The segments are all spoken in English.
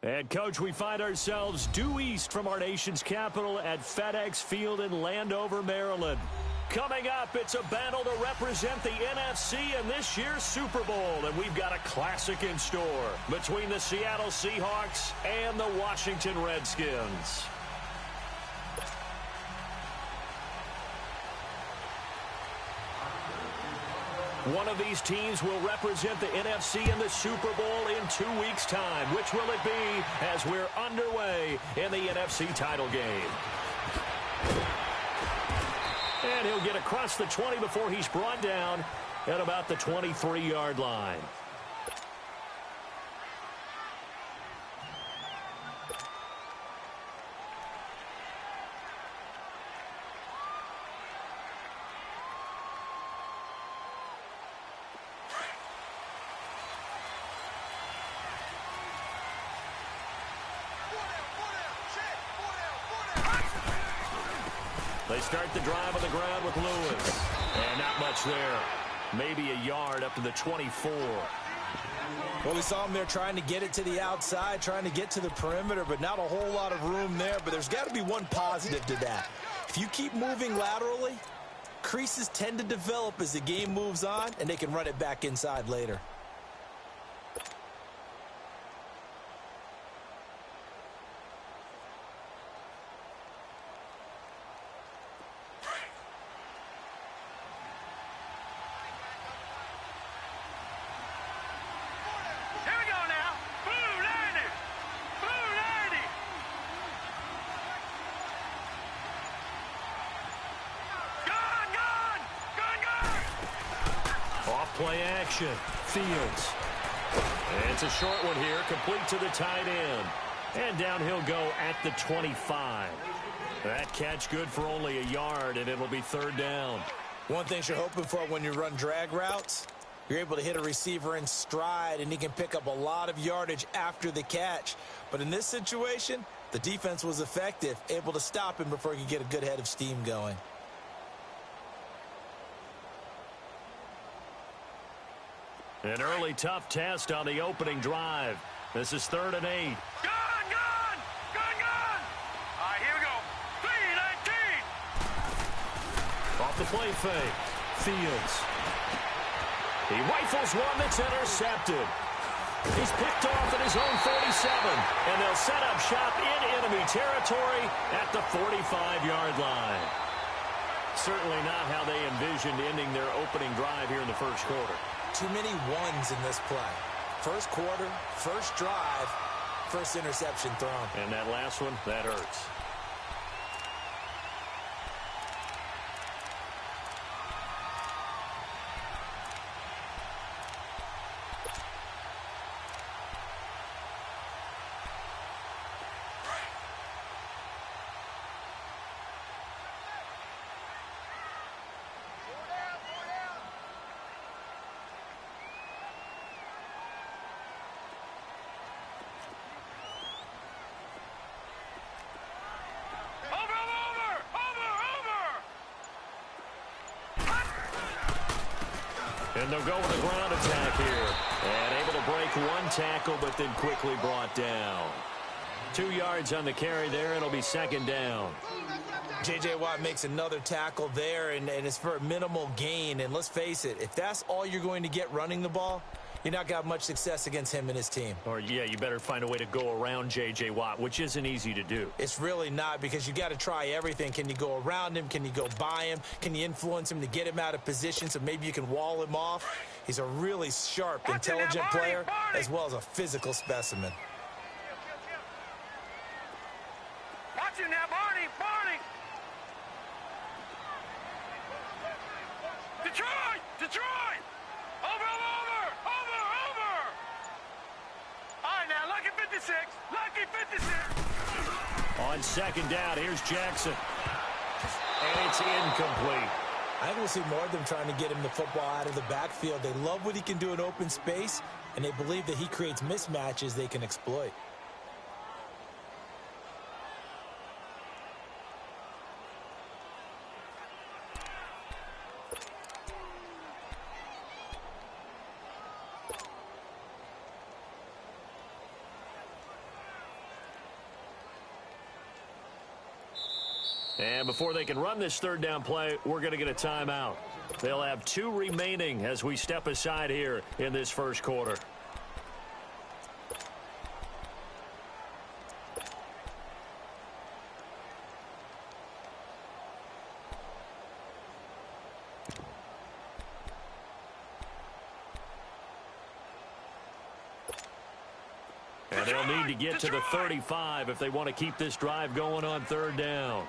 And, Coach, we find ourselves due east from our nation's capital at FedEx Field in Landover, Maryland. Coming up, it's a battle to represent the NFC in this year's Super Bowl, and we've got a classic in store between the Seattle Seahawks and the Washington Redskins. One of these teams will represent the NFC in the Super Bowl in 2 weeks' time. Which will it be as we're underway in the NFC title game? And he'll get across the 20 before he's brought down at about the 23-yard line. They start the drive on the ground with Lewis. And not much there. Maybe a yard up to the 24. Well, we saw him there trying to get it to the outside, trying to get to the perimeter, but not a whole lot of room there. But there's got to be one positive to that. If you keep moving laterally, creases tend to develop as the game moves on, and they can run it back inside later. Play action. Fields. And it's a short one here, complete to the tight end. And down he'll go at the 25. That catch good for only a yard, and it'll be third down. One thing you're hoping for when you run drag routes, you're able to hit a receiver in stride, and he can pick up a lot of yardage after the catch. But in this situation, the defense was effective, able to stop him before he could get a good head of steam going. An early tough test on the opening drive. This is 3rd and 8. Gun! All right, here we go. 3-19. Off the play fake. Fields. He rifles one that's intercepted. He's picked off at his own 47. And they'll set up shop in enemy territory at the 45-yard line. Certainly not how they envisioned ending their opening drive here in the first quarter. Too many ones in this play. First quarter, first drive, first interception thrown. And that last one, that hurts. And they'll go with a ground attack here. And able to break one tackle, but then quickly brought down. 2 yards on the carry there. It'll be second down. J.J. Watt makes another tackle there, and it's for a minimal gain. And let's face it, if that's all you're going to get running the ball, you're not going to have much success against him and his team. Or, yeah, you better find a way to go around J.J. Watt, which isn't easy to do. It's really not, because you got to try everything. Can you go around him? Can you go by him? Can you influence him to get him out of position so maybe you can wall him off? He's a really sharp, intelligent player, as well as a physical specimen. Watch him now, Barney! Detroit! Over! All right, now, lucky 56. On second down, here's Jackson. And it's incomplete. I think we'll see more of them trying to get him the football out of the backfield. They love what he can do in open space, and they believe that he creates mismatches they can exploit. And before they can run this third down play, we're going to get a timeout. They'll have 2 remaining as we step aside here in this first quarter. And they'll need to get to the 35 if they want to keep this drive going on third down.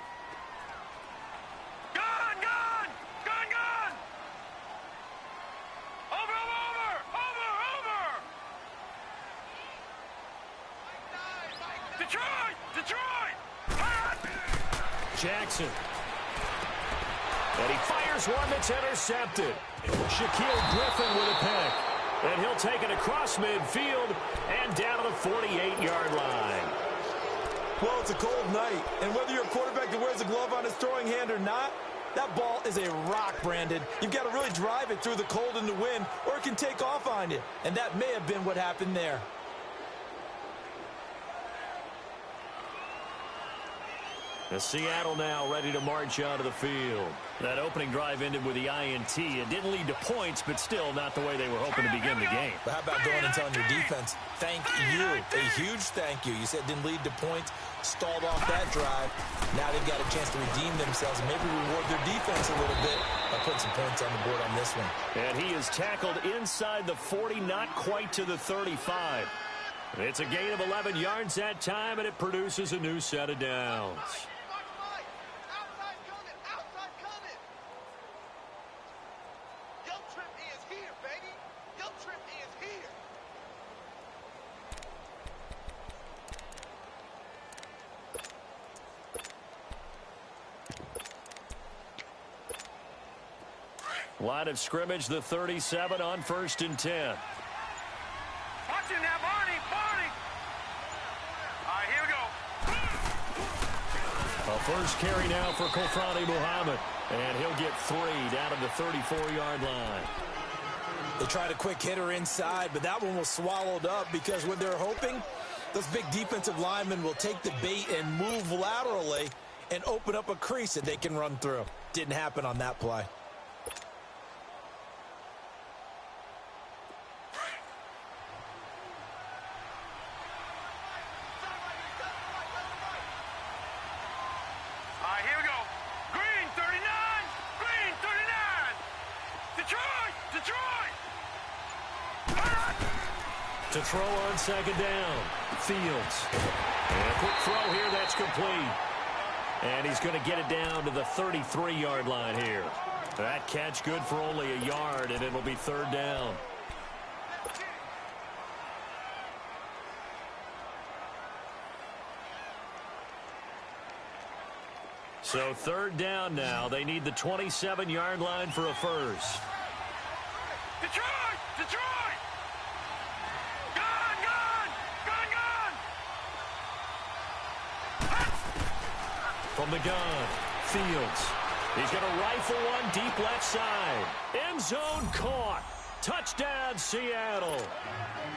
Jackson. And he fires one that's intercepted. Shaquille Griffin with a pick. And he'll take it across midfield and down to the 48-yard line. Well, it's a cold night, and whether you're a quarterback that wears a glove on his throwing hand or not, that ball is a rock, Brandon. You've got to really drive it through the cold and the wind, or it can take off on you. And that may have been what happened there. The Seattle now ready to march out of the field. That opening drive ended with the INT. It didn't lead to points, but still not the way they were hoping to begin the game. But how about going and telling your defense, thank you, a huge thank you. You said it didn't lead to points, stalled off that drive. Now they've got a chance to redeem themselves and maybe reward their defense a little bit by putting some points on the board on this one. And he is tackled inside the 40, not quite to the 35. It's a gain of 11 yards that time, and it produces a new set of downs. Line of scrimmage, the 37 on 1st and 10. Watch him now, Barney. All right, here we go. A first carry now for Kofrani Muhammad. And he'll get 3 down to the 34-yard line. They tried a quick hitter inside, but that one was swallowed up because what they're hoping, those big defensive linemen will take the bait and move laterally and open up a crease that they can run through. Didn't happen on that play. To throw on 2nd down. Fields. And a quick throw here, that's complete. And he's going to get it down to the 33-yard line here. That catch good for only a yard, and it'll be 3rd down. So 3rd down now. They need the 27-yard line for a first. Detroit! From the gun, Fields. He's going to rifle one deep left side. End zone caught. Touchdown, Seattle.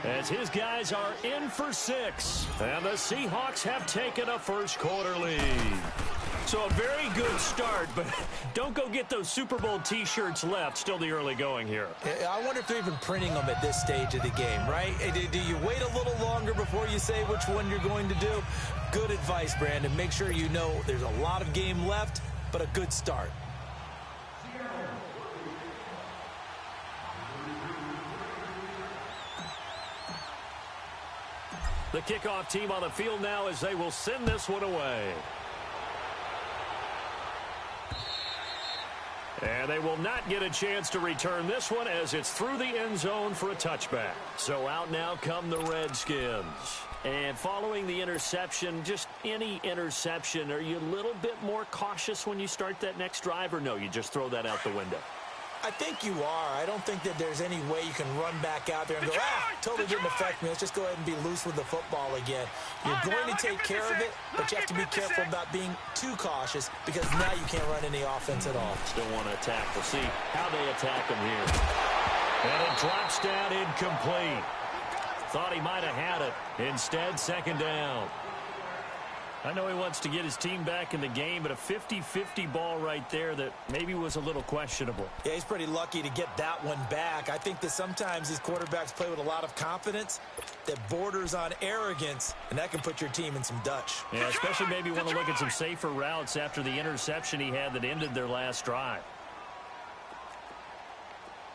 As his guys are in for 6. And the Seahawks have taken a first quarter lead. So a very good start, but don't go get those Super Bowl T-shirts left. Still the early going here. I wonder if they're even printing them at this stage of the game, right? Do you wait a little longer before you say which one you're going to do? Good advice, Brandon. Make sure you know there's a lot of game left, but a good start. The kickoff team on the field now as they will send this one away. And they will not get a chance to return this one as it's through the end zone for a touchback. So out now come the Redskins. And following the interception, just any interception, are you a little bit more cautious when you start that next drive, or no, you just throw that out the window? I think you are. I don't think that there's any way you can run back out there and go, totally didn't affect me. Let's just go ahead and be loose with the football again. You're going to take care of it, but you have to be careful about being too cautious because now you can't run any offense at all. Still want to attack. We'll see how they attack him here. And it drops down incomplete. Thought he might have had it. Instead, 2nd down. I know he wants to get his team back in the game, but a 50-50 ball right there that maybe was a little questionable. Yeah, he's pretty lucky to get that one back. I think that sometimes these quarterbacks play with a lot of confidence that borders on arrogance, and that can put your team in some Dutch. Yeah, especially maybe want to look at some safer routes after the interception he had that ended their last drive.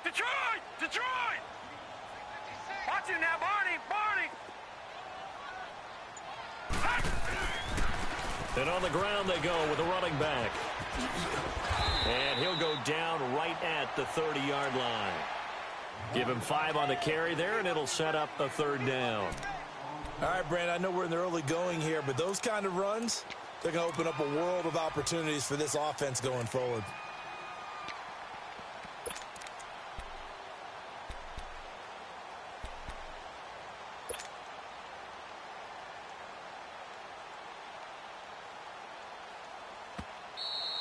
Detroit! Detroit! Watch him now, Barney! Barney! And on the ground they go with a running back. And he'll go down right at the 30-yard line. Give him 5 on the carry there, and it'll set up a 3rd down. All right, Brandon, I know we're in the early going here, but those kind of runs, they're going to open up a world of opportunities for this offense going forward.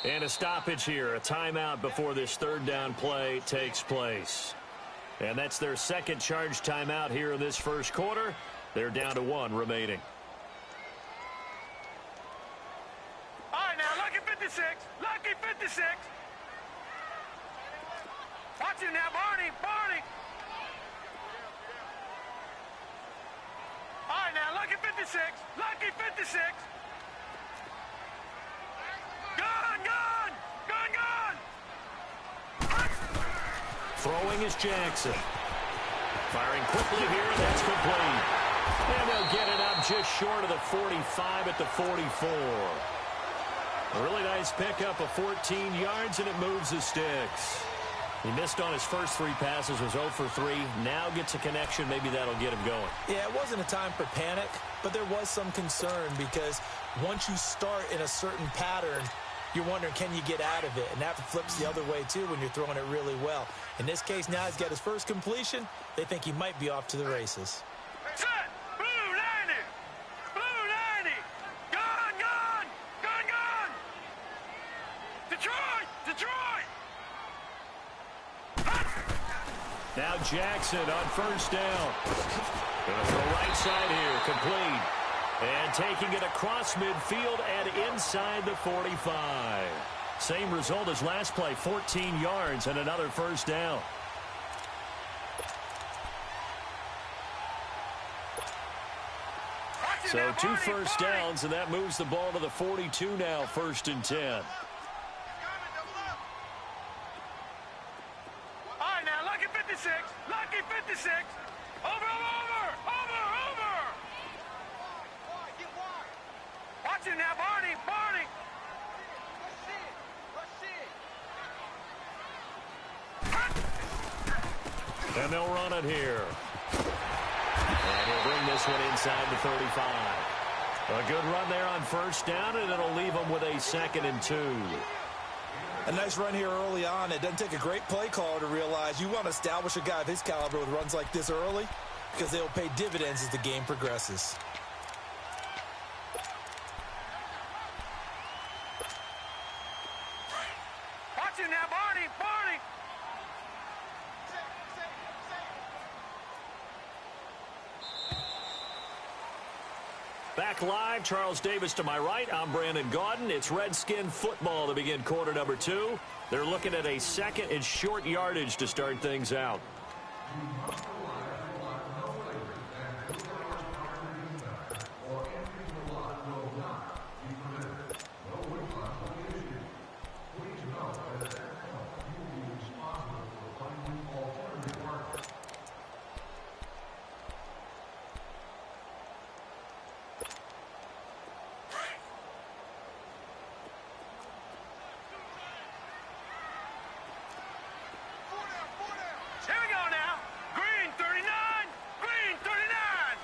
And a stoppage here, a timeout before this 3rd down play takes place. And that's their 2nd charge timeout here in this 1st quarter. They're down to 1 remaining. All right, now, lucky 56. Lucky 56. Watch him now, Barney. Barney. All right, now, lucky 56. Lucky 56. Gun, gun! Gun, gun! Throwing is Jackson. Firing quickly here, and that's complete. And they'll get it up just short of the 45 at the 44. A really nice pickup of 14 yards, and it moves the sticks. He missed on his first 3 passes, was 0 for 3. Now gets a connection. Maybe that'll get him going. Yeah, it wasn't a time for panic, but there was some concern because once you start in a certain pattern, you're wondering, can you get out of it? And that flips the other way, too, when you're throwing it really well. In this case, now he's got his first completion. They think he might be off to the races. Set! Blue 90! Blue 90! Gun, gun! Gun, gun! Detroit! Detroit! Now Jackson on 1st down. Going to throw right side here, complete. And taking it across midfield and inside the 45. Same result as last play, 14 yards and another 1st down. So 2 first downs, and that moves the ball to the 42 now, 1st and 10. All right, now, lucky 56. Lucky 56. Over, over, over, over. Watch him now, Barney. Barney. And they'll run it here. And he'll bring this one inside the 35. A good run there on 1st down, and it'll leave them with a 2nd and 2. A nice run here early on. It doesn't take a great play caller to realize you want to establish a guy of his caliber with runs like this early because they'll pay dividends as the game progresses. Watch him now, Barney. Barney. Back live, Charles Davis to my right. I'm Brandon Gaudin. It's Redskin football to begin quarter number 2. They're looking at a 2nd and short yardage to start things out. Here we go now. Green 39. Green 39.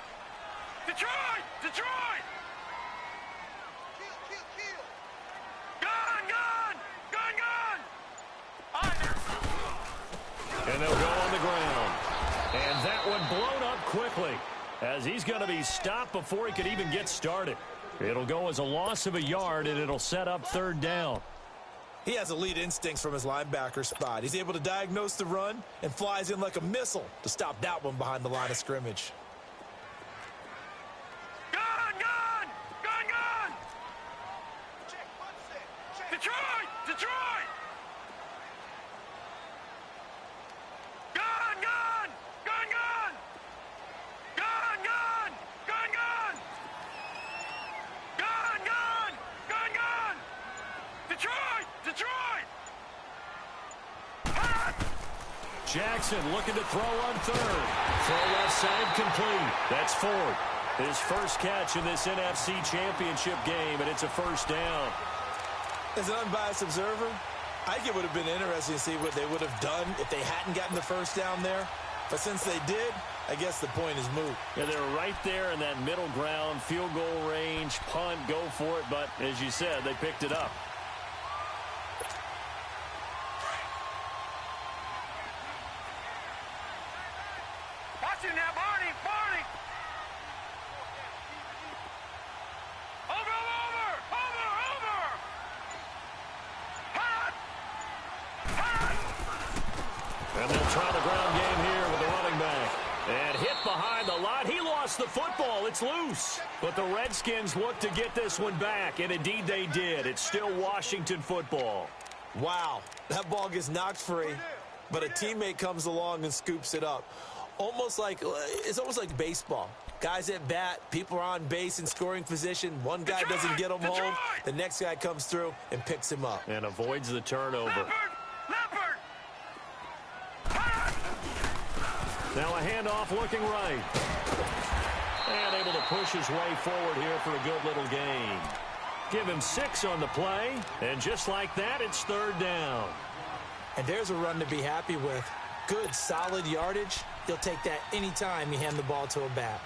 Detroit. Detroit. Kill, kill, kill. Gun, gun. Gun, gun. All right, now. And they'll go on the ground. And that one blown up quickly as he's going to be stopped before he could even get started. It'll go as a loss of a yard, and it'll set up 3rd down. He has elite instincts from his linebacker spot. He's able to diagnose the run and flies in like a missile to stop that one behind the line of scrimmage. Gun, gun. Gun, gun. Detroit! Detroit! Gun! Gun! Gun! Gun! Gun! Gun! Gun! Gun! Gun! Gun! Gun! Gun! Detroit! Detroit! Hot! Jackson looking to throw on third. Throw left side complete. That's Ford. His first catch in this NFC championship game, and it's a first down. As an unbiased observer, I think it would have been interesting to see what they would have done if they hadn't gotten the first down there. But since they did, I guess the point is moot. Yeah, they were right there in that middle ground, field goal range, punt, go for it. But as you said, they picked it up. Watch him now, Barney! Barney! Over! Over! Over! Over! Hot! Hot! And they'll try the ground game here with the running back. And hit behind the line. He lost the football. It's loose. But the Redskins look to get this one back, and indeed they did. It's still Washington football. Wow, that ball gets knocked free, but a teammate comes along and scoops it up. It's almost like baseball. Guys at bat, people are on base in scoring position. One guy doesn't get him home. The next guy comes through and picks him up. And avoids the turnover. Leopard! Now a handoff looking right. And able to push his way forward here for a good little gain. Give him 6 on the play. And just like that, it's third down. And there's a run to be happy with. Good, solid yardage. He'll take that anytime you hand the ball to a back.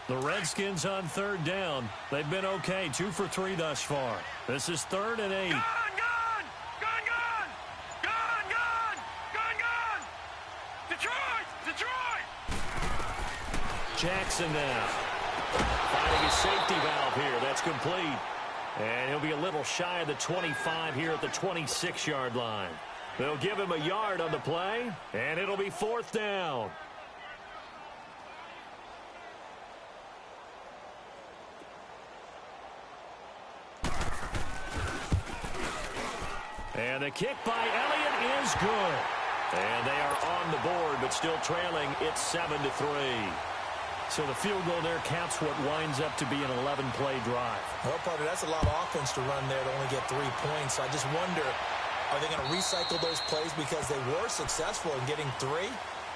The Redskins on third down. They've been okay, 2 for 3 thus far. This is 3rd and 8. Gun! Gun! Gun! Gun! Gun! Gun! Gun! Gun! Detroit! Detroit! Jackson now. Finding his safety valve here. That's complete. And he'll be a little shy of the 25 here at the 26-yard line. They'll give him a yard on the play, and it'll be 4th down. And the kick by Elliott is good. And they are on the board, but still trailing. It's 7-3. So the field goal there caps what winds up to be an 11-play drive. Well, partner, that's a lot of offense to run there to only get 3 points. So I just wonder, are they going to recycle those plays because they were successful in getting 3?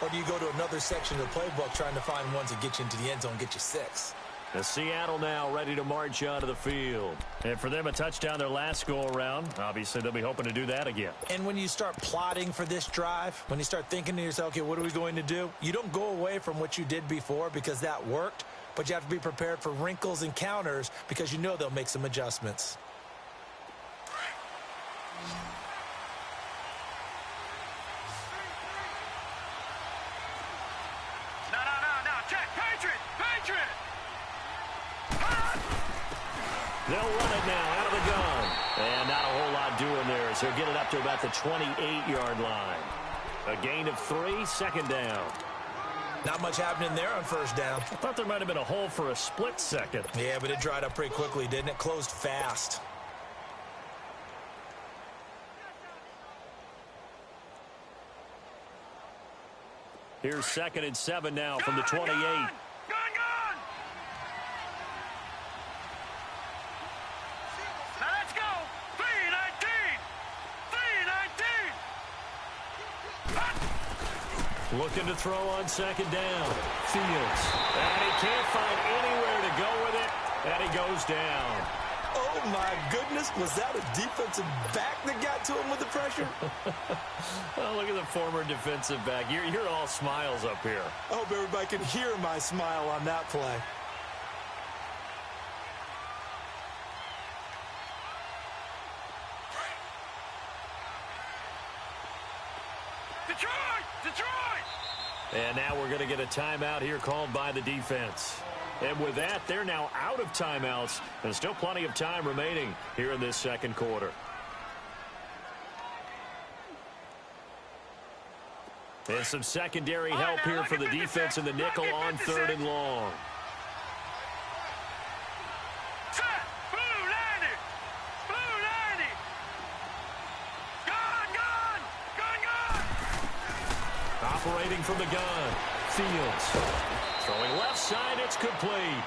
Or do you go to another section of the playbook trying to find ones that get you into the end zone and get you 6? The Seattle now ready to march onto the field. And for them, a touchdown their last go-around. Obviously, they'll be hoping to do that again. And when you start plotting for this drive, when you start thinking to yourself, okay, what are we going to do? You don't go away from what you did before because that worked, but you have to be prepared for wrinkles and counters because you know they'll make some adjustments. No, check! Patriot! Patriot! They'll run it now out of the gun. And not a whole lot doing there as they'll get it up to about the 28-yard line. A gain of 3, 2nd down. Not much happening there on first down. I thought there might have been a hole for a split second. Yeah, but it dried up pretty quickly, didn't it? Closed fast. Here's 2nd and 7 now from the 28. Gun! Now let's go! 3-19! 3-19! Looking to throw on 2nd down. Fields. And he can't find anywhere to go with it. And he goes down. Oh, my goodness. Was that a defensive back that got to him with the pressure? Oh, look at the former defensive back. You're all smiles up here. I hope everybody can hear my smile on that play. Detroit! Detroit! And now we're going to get a timeout here called by the defense. And with that, they're now out of timeouts. And still plenty of time remaining here in this second quarter. And some secondary help here for the defense in the nickel on 3rd and long. Operating from the gun, Fields. Throwing left side, it's complete.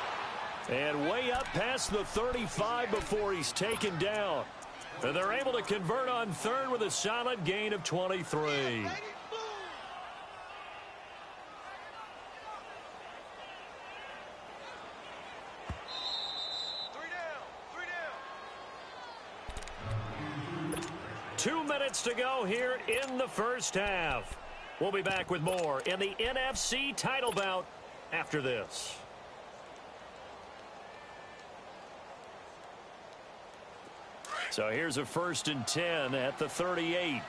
And way up past the 35 before he's taken down. And they're able to convert on 3rd with a solid gain of 23. Two minutes to go here in the first half. We'll be back with more in the NFC title bout after this. So here's a 1st and 10 at the 38.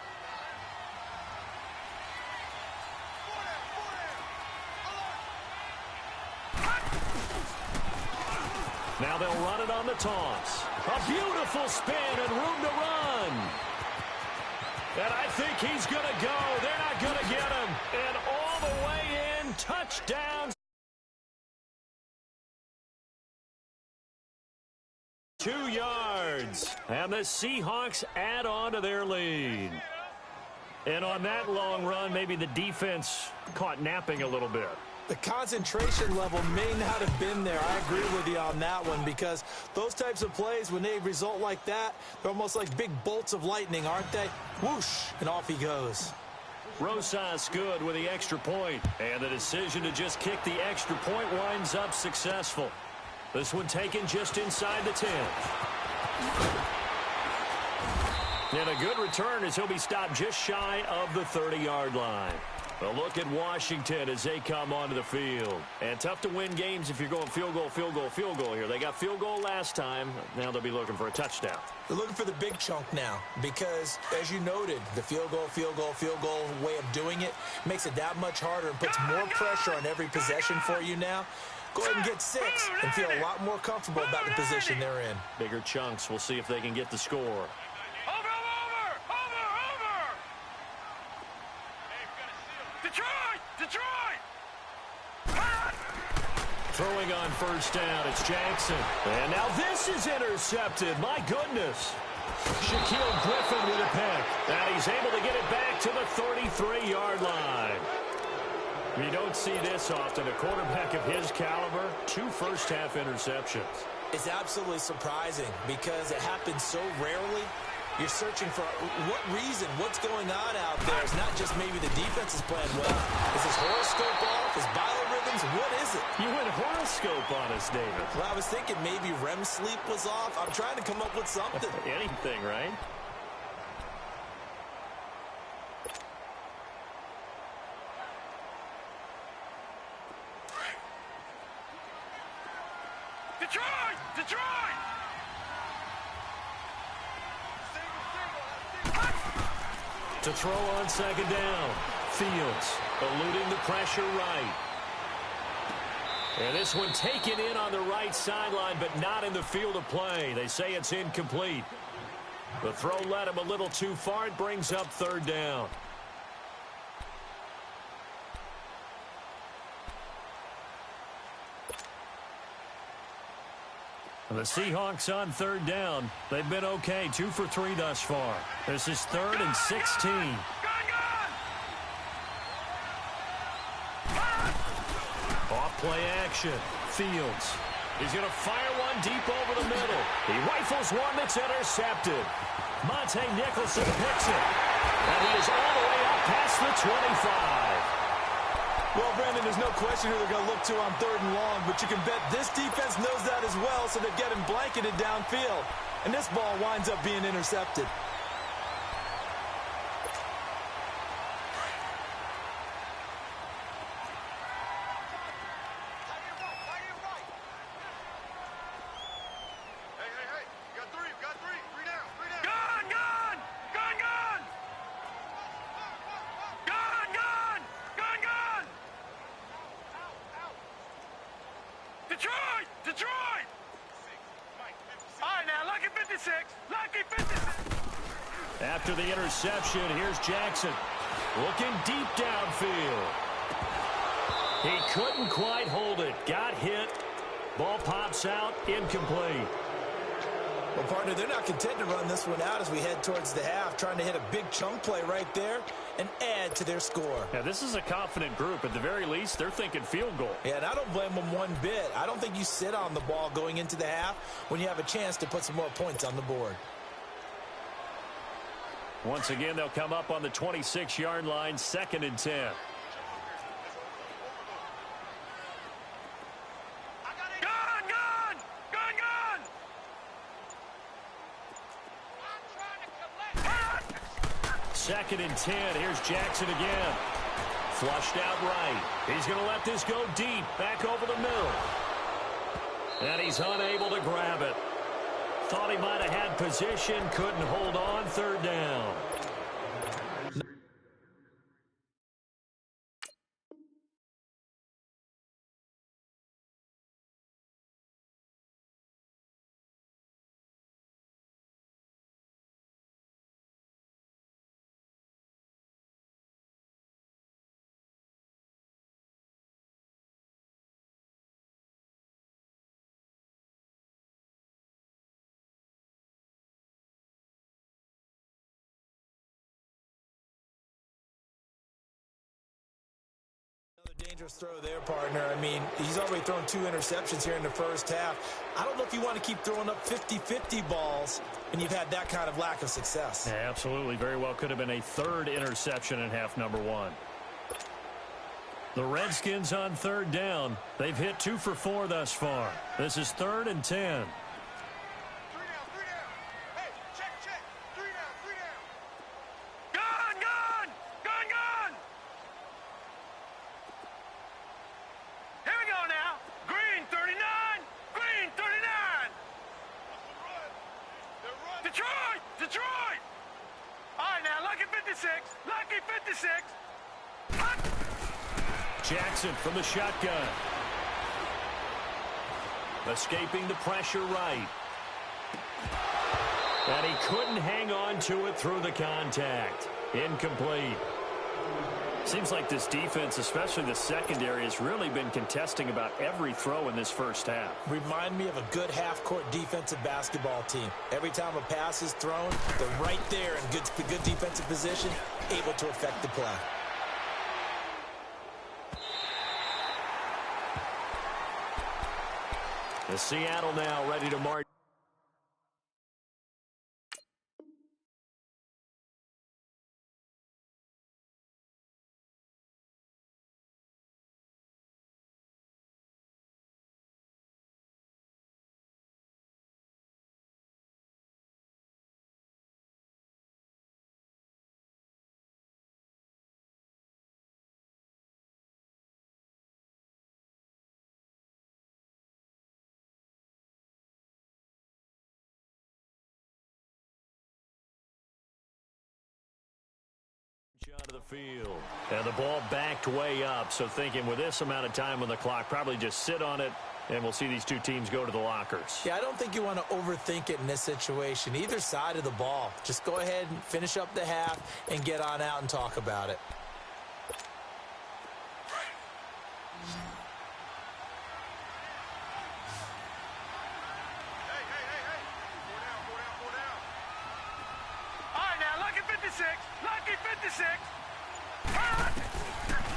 Now they'll run it on the toss. A beautiful spin and room to run. And I think he's going to go. They're not going to get him. And all the way in, touchdown. 2 yards. And the Seahawks add on to their lead. And on that long run, maybe the defense caught napping a little bit. The concentration level may not have been there. I agree with you on that one, because those types of plays, when they result like that, they're almost like big bolts of lightning, aren't they? Whoosh, and off he goes. Rosas good with the extra point. And the decision to just kick the extra point winds up successful. This one taken just inside the 10. And a good return as he'll be stopped just shy of the 30-yard line. A look at Washington as they come onto the field. And tough to win games if you're going field goal, field goal, field goal here. They got field goal last time. Now they'll be looking for a touchdown. They're looking for the big chunk now because, as you noted, the field goal way of doing it makes it that much harder and puts more pressure on every possession for you now. Go ahead and get 6 and feel a lot more comfortable about the position they're in. Bigger chunks. We'll see if they can get the score. Throwing on 1st down, it's Jackson. And now this is intercepted. My goodness. Shaquille Griffin with a pick. And he's able to get it back to the 33-yard line. You don't see this often. A quarterback of his caliber, 2 first-half interceptions. It's absolutely surprising because it happens so rarely. You're searching for what reason, what's going on out there. It's not just maybe the defense is playing well. Is his horoscope off? His biorhythms? What is it? You went horoscope on us, David. Well, I was thinking maybe REM sleep was off. I'm trying to come up with something. Anything, right? Detroit! To throw on 2nd down. Fields eluding the pressure right. And this one taken in on the right sideline, but not in the field of play. They say it's incomplete. The throw led him a little too far. It brings up 3rd down. The Seahawks on 3rd down. They've been okay, 2 for 3 thus far. This is 3rd and 16. Off play action. Fields. He's going to fire one deep over the middle. He rifles one that's intercepted. Monte Nicholson picks it. And he is all the way up past the 25. Well, Brandon, there's no question who they're going to look to on 3rd and long, but you can bet this defense knows that as well, so they're getting blanketed downfield. And this ball winds up being intercepted. Detroit! All right, now, lucky 56. Lucky 56. After the interception, here's Jackson. Looking deep downfield. He couldn't quite hold it. Got hit. Ball pops out. Incomplete. Well, partner, they're not content to run this one out as we head towards the half, trying to hit a big chunk play right there and add to their score. Yeah, this is a confident group. At the very least, they're thinking field goal. Yeah, and I don't blame them one bit. I don't think you sit on the ball going into the half when you have a chance to put some more points on the board. Once again, they'll come up on the 26-yard line, 2nd and 10. Second and 10. Here's Jackson again. Flushed out right. He's going to let this go deep. Back over the middle. And he's unable to grab it. Thought he might have had position. Couldn't hold on. 3rd down. Dangerous throw there, partner. I mean, he's already thrown 2 interceptions here in the first half. I don't know if you want to keep throwing up 50-50 balls when you've had that kind of lack of success. Yeah, absolutely. Very well could have been a 3rd interception in half number 1. The Redskins on 3rd down. They've hit 2 for 4 thus far. This is 3rd and 10. Jackson from the shotgun. Escaping the pressure right. And he couldn't hang on to it through the contact. Incomplete. Seems like this defense, especially the secondary, has really been contesting about every throw in this first half. Remind me of a good half-court defensive basketball team. Every time a pass is thrown, they're right there in good defensive position, able to affect the play. The Seattle now ready to march. Onto the field. And the ball backed way up, so thinking with this amount of time on the clock, probably just sit on it, and we'll see these two teams go to the lockers. Yeah, I don't think you want to overthink it in this situation. Either side of the ball. Just go ahead and finish up the half and get on out and talk about it.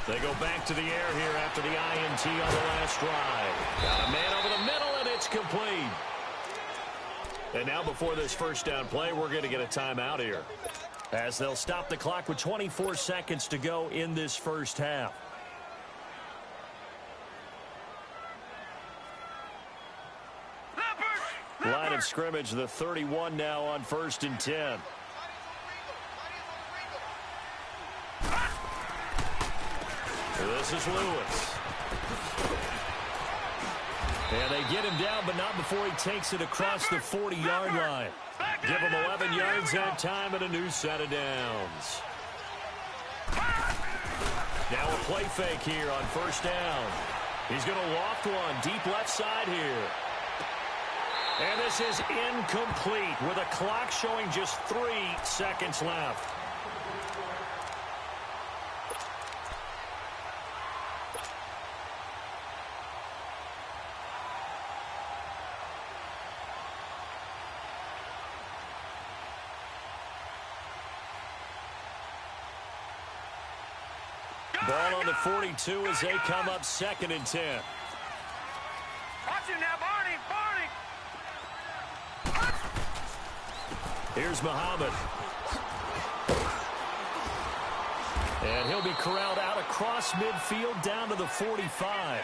They go back to the air here after the INT on the last drive. Got a man over the middle, and it's complete. And now before this first down play, we're going to get a timeout here, as they'll stop the clock with 24 seconds to go in this first half. Line of scrimmage, the 31 now on 1st and 10. This is Lewis. And they get him down, but not before he takes it across the 40-yard line. Give him 11 yards that time and a new set of downs. Now a play fake here on 1st down. He's going to loft one deep left side here. And this is incomplete with a clock showing just 3 seconds left. Ball on the 42 as they come up 2nd and 10. Watch it now, Barney. Here's Muhammad. And he'll be corralled out across midfield down to the 45.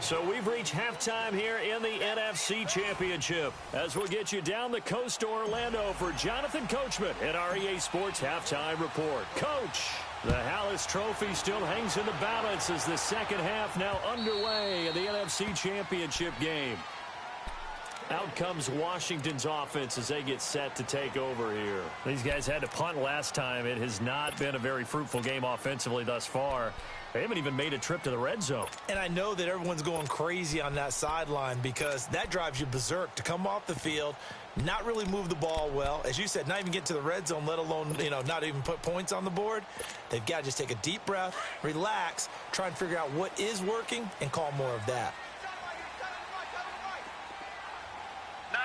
So we've reached halftime here in the NFC Championship. As we'll get you down the coast to Orlando for Jonathan Coachman at our EA Sports Halftime Report. Coach, the Hallis Trophy still hangs in the balance as the second half now underway in the NFC Championship game. Out comes Washington's offense as they get set to take over here. These guys had to punt last time. It has not been a very fruitful game offensively thus far. They haven't even made a trip to the red zone. And I know that everyone's going crazy on that sideline because that drives you berserk to come off the field, not really move the ball well. As you said, not even get to the red zone, let alone, not even put points on the board. They've got to just take a deep breath, relax, try and figure out what is working, and call more of that. No,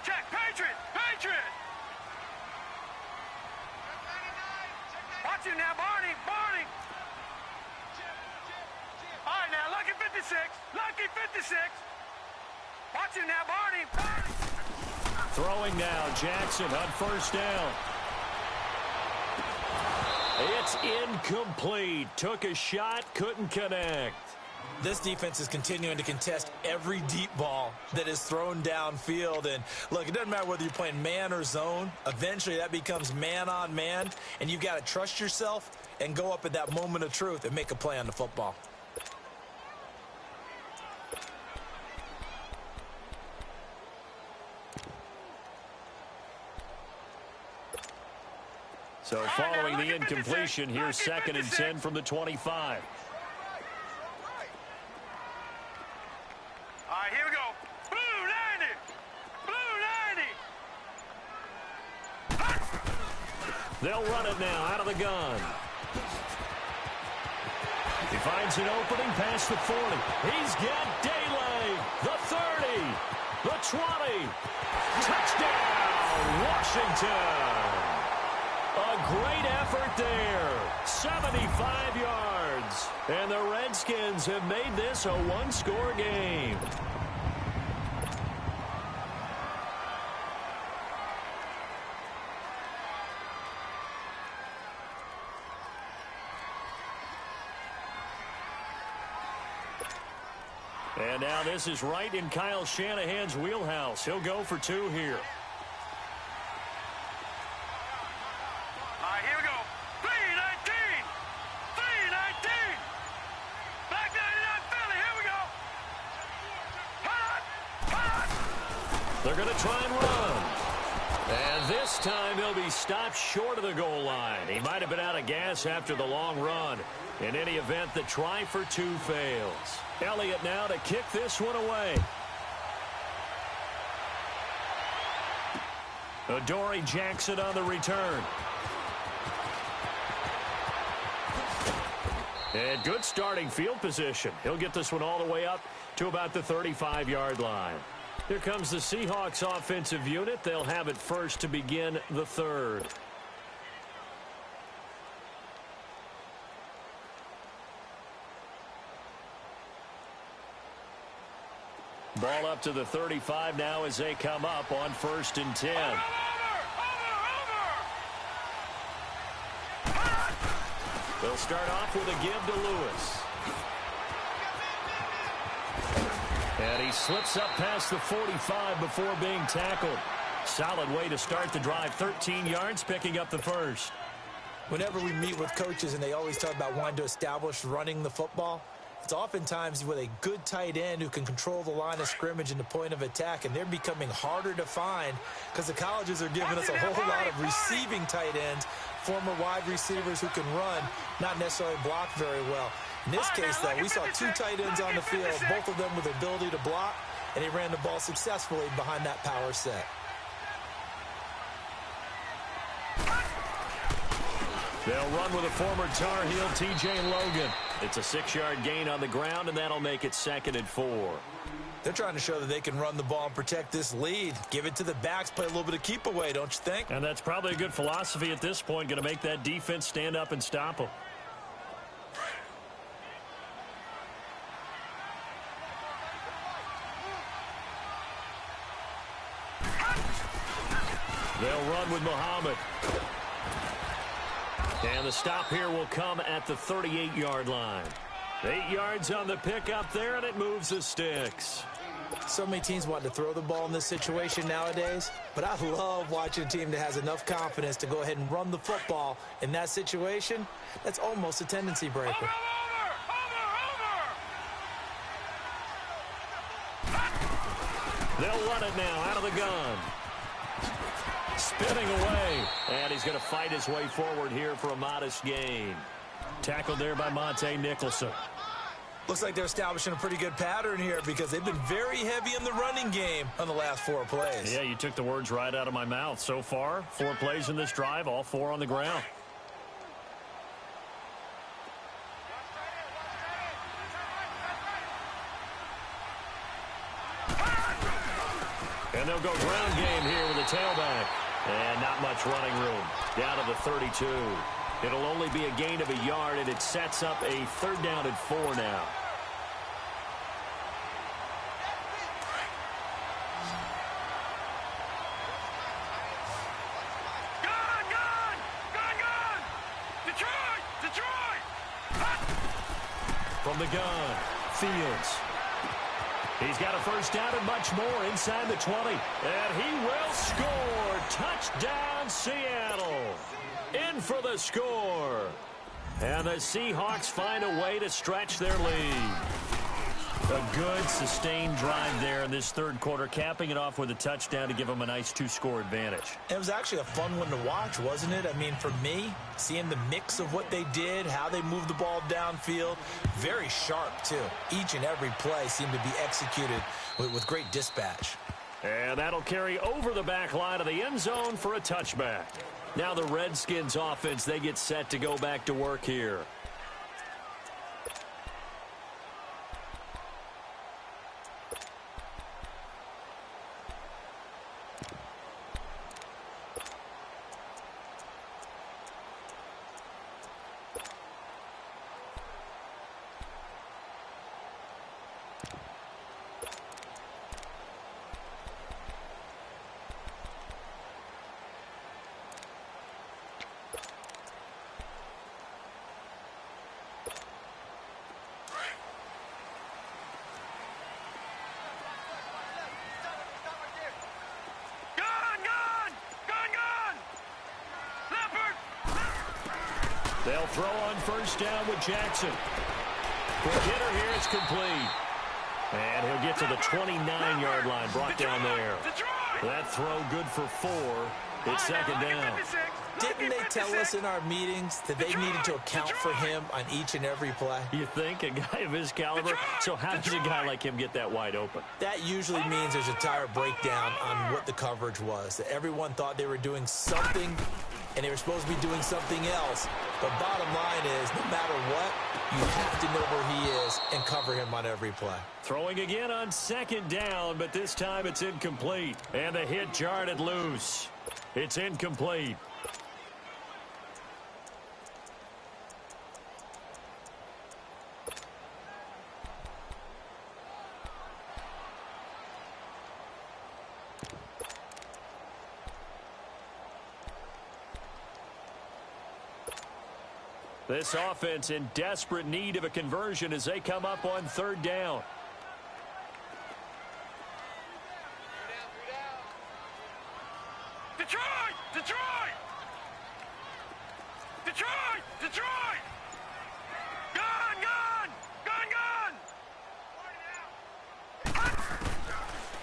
check. Patriot. Watch it now, Barney. All right, now, lucky 56. Watch it now, Barney. Throwing now, Jackson on 1st down. It's incomplete. Took a shot, couldn't connect. This defense is continuing to contest every deep ball that is thrown downfield. And, look, it doesn't matter whether you're playing man or zone. Eventually, that becomes man-on-man, and you've got to trust yourself and go up at that moment of truth and make a play on the football. So following the incompletion, here's 2nd and 10 from the 25. All right, here we go. Blue 90. They'll run it now out of the gun. He finds an opening past the 40. He's got daylight. The 30. The 20. Touchdown, Washington. A great effort there. 75 yards. And the Redskins have made this a one-score game. And now this is right in Kyle Shanahan's wheelhouse. He'll go for 2 here. All right, here we go. 319. Black 99 Philly, here we go. Hot. They're going to try and run. And this time he'll be stopped short of the goal line. He might have been out of gas after the long run. In any event, the try for 2 fails. Elliott now to kick this one away. Adoree Jackson on the return. And good starting field position. He'll get this one all the way up to about the 35-yard line. Here comes the Seahawks offensive unit. They'll have it first to begin the 3rd. Ball up to the 35 now as they come up on 1st and 10. Over. They'll start off with a give to Lewis. And he slips up past the 45 before being tackled. Solid way to start the drive. 13 yards, picking up the first. Whenever we meet with coaches and they always talk about wanting to establish running the football, it's oftentimes with a good tight end who can control the line of scrimmage and the point of attack, and they're becoming harder to find because the colleges are giving us a whole lot of receiving tight ends, former wide receivers who can run, not necessarily block very well. In this case, though, we saw 2 tight ends on the field, both of them with the ability to block, and he ran the ball successfully behind that power set. They'll run with a former Tar Heel, T.J. Logan. It's a 6-yard gain on the ground, and that'll make it 2nd and 4. They're trying to show that they can run the ball and protect this lead. Give it to the backs, play a little bit of keep away, don't you think? And that's probably a good philosophy at this point, going to make that defense stand up and stop them. They'll run with Muhammad. And the stop here will come at the 38-yard line. 8 yards on the pickup there, and it moves the sticks. So many teams want to throw the ball in this situation nowadays, but I love watching a team that has enough confidence to go ahead and run the football. In that situation, that's almost a tendency breaker. Over! They'll run it now out of the gun. Spinning away, and he's going to fight his way forward here for a modest gain. Tackled there by Monte Nicholson. Looks like they're establishing a pretty good pattern here because they've been very heavy in the running game on the last 4 plays. Yeah, you took the words right out of my mouth. So far, 4 plays in this drive, all 4 on the ground. And they'll go ground game here with a tailback. And not much running room. Down to the 32. It'll only be a gain of a yard, and it sets up a 3rd down and 4 now. Gun! Detroit! From the gun, Fields. He's got a 1st down and much more inside the 20. And he will score. Touchdown, Seattle. In for the score. And the Seahawks find a way to stretch their lead. A good, sustained drive there in this 3rd quarter, capping it off with a touchdown to give them a nice 2-score advantage. It was actually a fun one to watch, wasn't it? I mean, for me, seeing the mix of what they did, how they moved the ball downfield, very sharp, too. Each and every play seemed to be executed with great dispatch. And that'll carry over the back line of the end zone for a touchback. Now the Redskins offense, they get set to go back to work here. They'll throw on 1st down with Jackson. Quick hitter here, it's complete. And he'll get to the 29-yard line, brought down there. That throw good for 4. It's 2nd down. Didn't they tell us in our meetings that they needed to account for him on each and every play? You think? A guy of his caliber? So how does a guy like him get that wide open? That usually means there's a tire breakdown on what the coverage was. That everyone thought they were doing something, and they were supposed to be doing something else. But bottom line is, no matter what, you have to know where he is and cover him on every play. Throwing again on 2nd down, but this time it's incomplete. And the hit jarred it loose. It's incomplete. This offense in desperate need of a conversion as they come up on 3rd down. Detroit! Gun!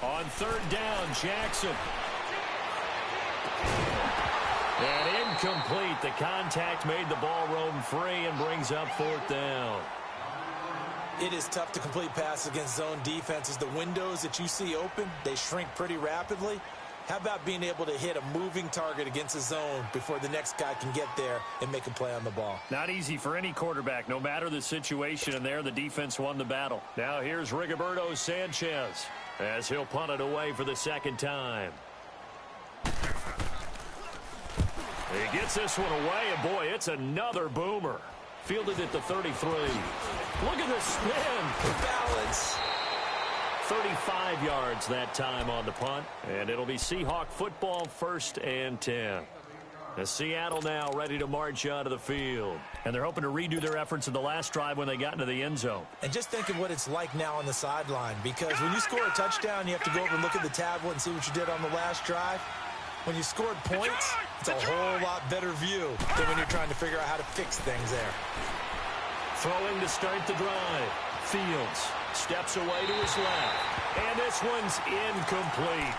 On 3rd down, Jackson. And incomplete. The contact made the ball roam free and brings up 4th down. It is tough to complete passes against zone defenses. The windows that you see open, they shrink pretty rapidly. How about being able to hit a moving target against a zone before the next guy can get there and make a play on the ball? Not easy for any quarterback, no matter the situation, and there the defense won the battle. Now here's Rigoberto Sanchez as he'll punt it away for the 2nd time. He gets this one away, and boy, it's another boomer. Fielded at the 33. Look at the spin. Balance. 35 yards that time on the punt, and it'll be Seahawk football, 1st and 10. As Seattle now ready to march out of the field. And they're hoping to redo their efforts in the last drive when they got into the end zone. And just think of what it's like now on the sideline, because when you score a touchdown, you have to go over and look at the tablet and see what you did on the last drive. When you scored points, it's a whole lot better view than when you're trying to figure out how to fix things there. Throwing to start the drive. Fields steps away to his left. And this one's incomplete.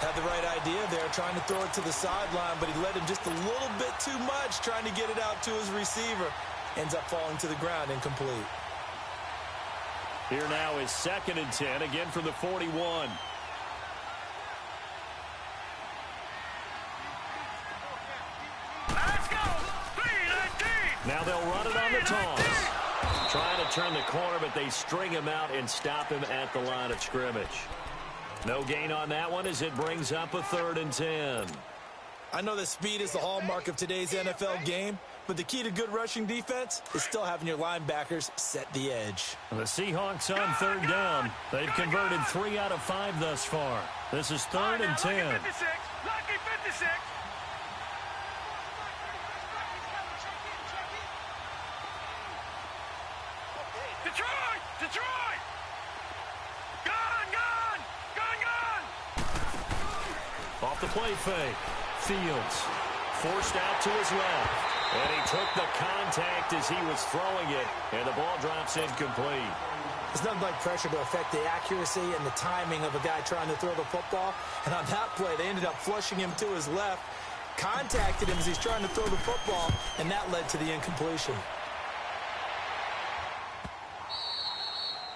Had the right idea there, trying to throw it to the sideline, but he led him just a little bit too much, trying to get it out to his receiver. Ends up falling to the ground, incomplete. Here now is 2nd and 10, again from the 41. Let's go. 3-19. Now they'll run it on the toss. Trying to turn the corner, but they string him out and stop him at the line of scrimmage. No gain on that one as it brings up a 3rd and 10. I know that speed is the hallmark of today's NFL game, but the key to good rushing defense is still having your linebackers set the edge. The Seahawks on 3rd down. They've converted 3 out of 5 thus far. This is 3rd and 10. Lucky 56. Lucky 56. Detroit! Detroit! Gun! Off the play fake. Fields forced out to his left. And he took the contact as he was throwing it. And the ball drops incomplete. It's nothing like pressure to affect the accuracy and the timing of a guy trying to throw the football. And on that play, they ended up flushing him to his left, contacted him as he's trying to throw the football, and that led to the incompletion.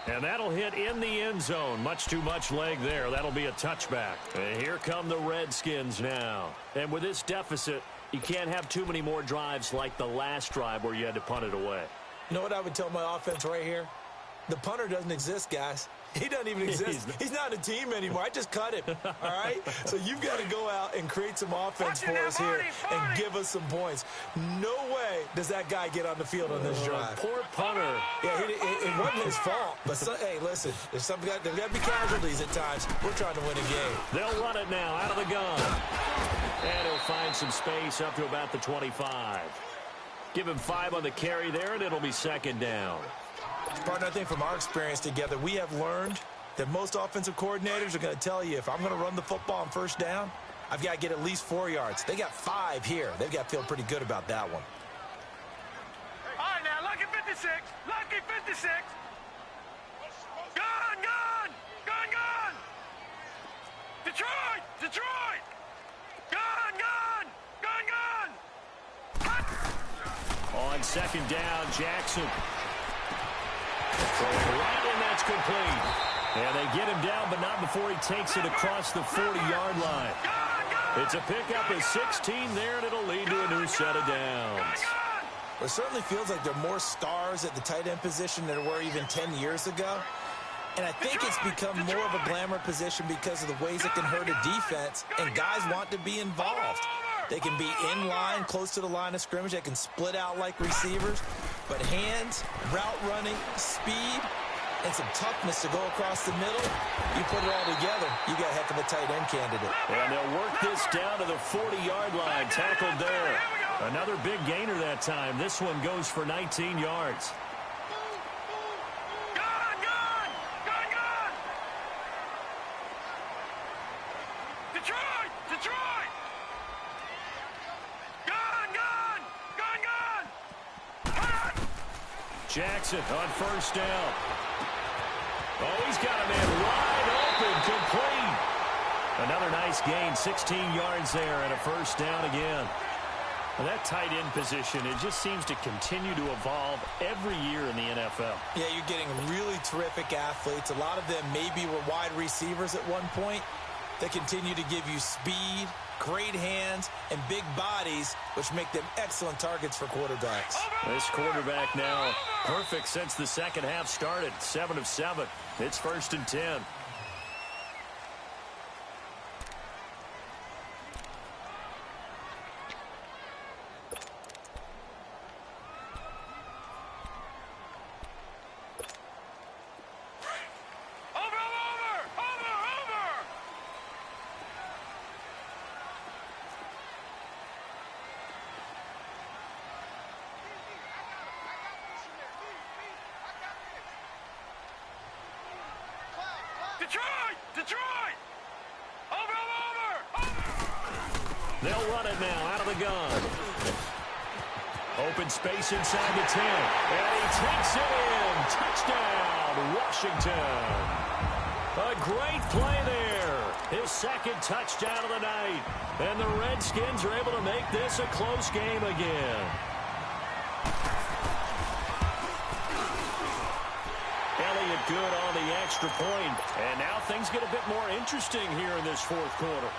And that'll hit in the end zone. Much too much leg there. That'll be a touchback. And here come the Redskins now. And with this deficit, you can't have too many more drives like the last drive where you had to punt it away. You know what I would tell my offense right here? The punter doesn't exist, guys. He doesn't even exist. He's not a team anymore. I just cut him, all right? So you've got to go out and create some offense for us here and give us some points. No way does that guy get on the field on this drive. Poor punter. Yeah, it wasn't his fault. But, hey, listen, there's got to be casualties at times. We're trying to win a game. They'll run it now out of the gun. And he'll find some space up to about the 25. Give him 5 on the carry there, and it'll be 2nd down. Partner, I think from our experience together, we have learned that most offensive coordinators are going to tell you, if I'm going to run the football on 1st down, I've got to get at least 4 yards. They got 5 here. They've got to feel pretty good about that one. All right, now, lucky 56. Lucky 56. Gun! Detroit! Detroit! Gun! On 2nd down, Jackson. Throwing right in, that's complete. And they get him down, but not before he takes it across the 40-yard line. It's a pickup of 16 there, and it'll lead to a new set of downs. It certainly feels like there are more stars at the tight end position than there were even 10 years ago. And I think it's become more of a glamour position because of the ways it can hurt a defense, and guys want to be involved. They can be in line, close to the line of scrimmage. They can split out like receivers. But hands, route running, speed, and some toughness to go across the middle, you put it all together, you got a heck of a tight end candidate. And they'll work this down to the 40-yard line, tackled there. Another big gainer that time. This one goes for 19 yards. Detroit! Jackson on 1st down. Oh, he's got a man wide open, complete. Another nice gain, 16 yards there, and a 1st down again. Well, that tight end position, it just seems to continue to evolve every year in the NFL. Yeah, you're getting really terrific athletes. A lot of them maybe were wide receivers at one point. They continue to give you speed, great hands, and big bodies, which make them excellent targets for quarterbacks. This quarterback now perfect since the 2nd half started. 7 of 7. It's 1st and 10. Over! Detroit! Detroit! Over! They'll run it now out of the gun. Open space inside the 10. And he takes it in. Touchdown, Washington. A great play there. His second touchdown of the night. And the Redskins are able to make this a close game again. Elliott good on the extra point. And now things get a bit more interesting here in this fourth quarter.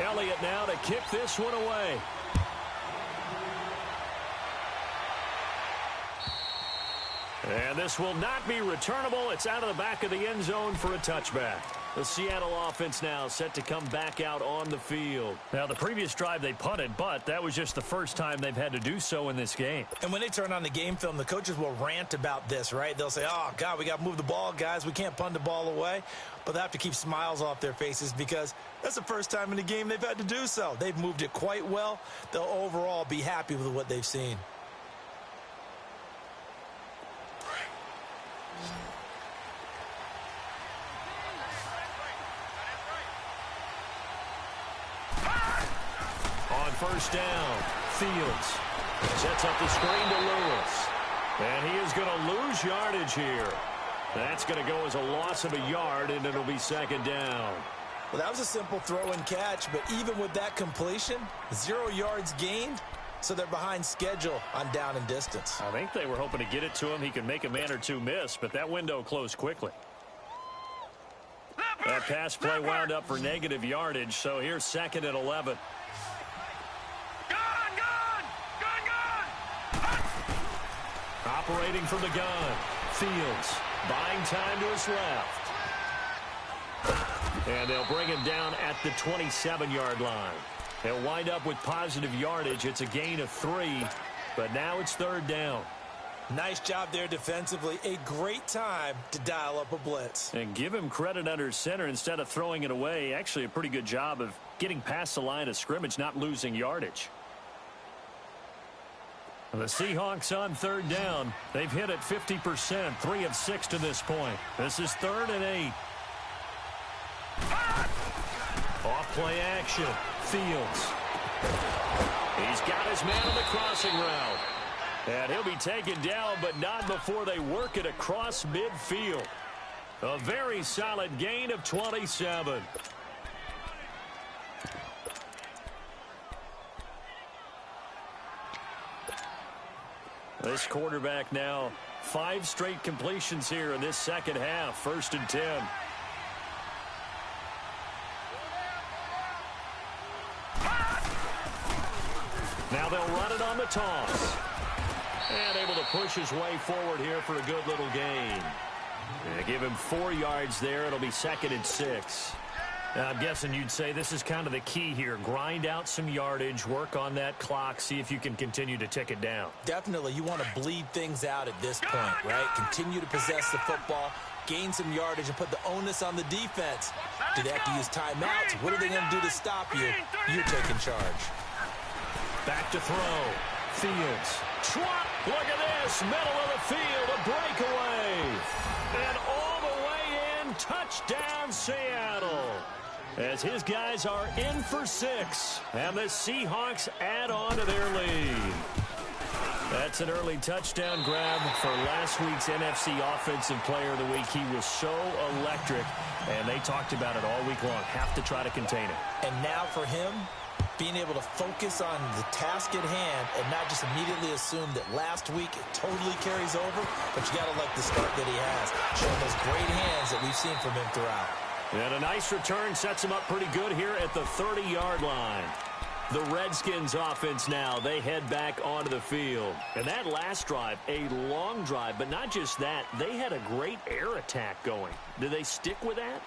Elliott now to kick this one away. And this will not be returnable. It's out of the back of the end zone for a touchback. The Seattle offense now set to come back out on the field. Now, the previous drive they punted, but that was just the first time they've had to do so in this game. And when they turn on the game film, the coaches will rant about this, right? They'll say, oh, God, we got to move the ball, guys. We can't punt the ball away. But they have to keep smiles off their faces because that's the first time in the game they've had to do so. They've moved it quite well. They'll overall be happy with what they've seen. On first down, Fields sets up the screen to Lewis. And he is going to lose yardage here. That's going to go as a loss of a yard, and it'll be second down. Well, that was a simple throw and catch, but even with that completion, 0 yards gained, so they're behind schedule on down and distance. I think they were hoping to get it to him. He can make a man or two miss, but that window closed quickly. That pass play wound up for negative yardage, so here's second and 11. Operating from the gun, Fields buying time to his left. And they'll bring him down at the 27-yard line. They'll wind up with positive yardage. It's a gain of 3, but now it's third down. Nice job there defensively. A great time to dial up a blitz. And give him credit under center instead of throwing it away. Actually, a pretty good job of getting past the line of scrimmage, not losing yardage. The Seahawks on third down. They've hit it 50%, 3 of 6 to this point. This is 3rd and 8. Off play action. Fields. He's got his man on the crossing route. And he'll be taken down, but not before they work it across midfield. A very solid gain of 27. This quarterback now 5 straight completions here in this second half. 1st and 10. Now they'll run it on the toss. And able to push his way forward here for a good little gain. And give him 4 yards there. It'll be 2nd and 6. Now, I'm guessing you'd say this is kind of the key here. Grind out some yardage, work on that clock, see if you can continue to tick it down. Definitely. You want to bleed things out at this point, right? Continue to possess the football, gain some yardage, and put the onus on the defense. Do they have to use timeouts? What are they going to do to stop you? You're taking charge. Back to throw. Fields. Trot. Look at this. Middle of the field. A breakaway. And all the way in. Touchdown, Seattle. As his guys are in for 6. And the Seahawks add on to their lead. That's an early touchdown grab for last week's NFC Offensive Player of the Week. He was so electric, and they talked about it all week long. Have to try to contain it. And now for him, being able to focus on the task at hand and not just immediately assume that last week it totally carries over, but you got to like the start that he has, showing those great hands that we've seen from him throughout. And a nice return sets him up pretty good here at the 30-yard line. The Redskins offense now, they head back onto the field. And that last drive, a long drive, but not just that, they had a great air attack going. Do they stick with that?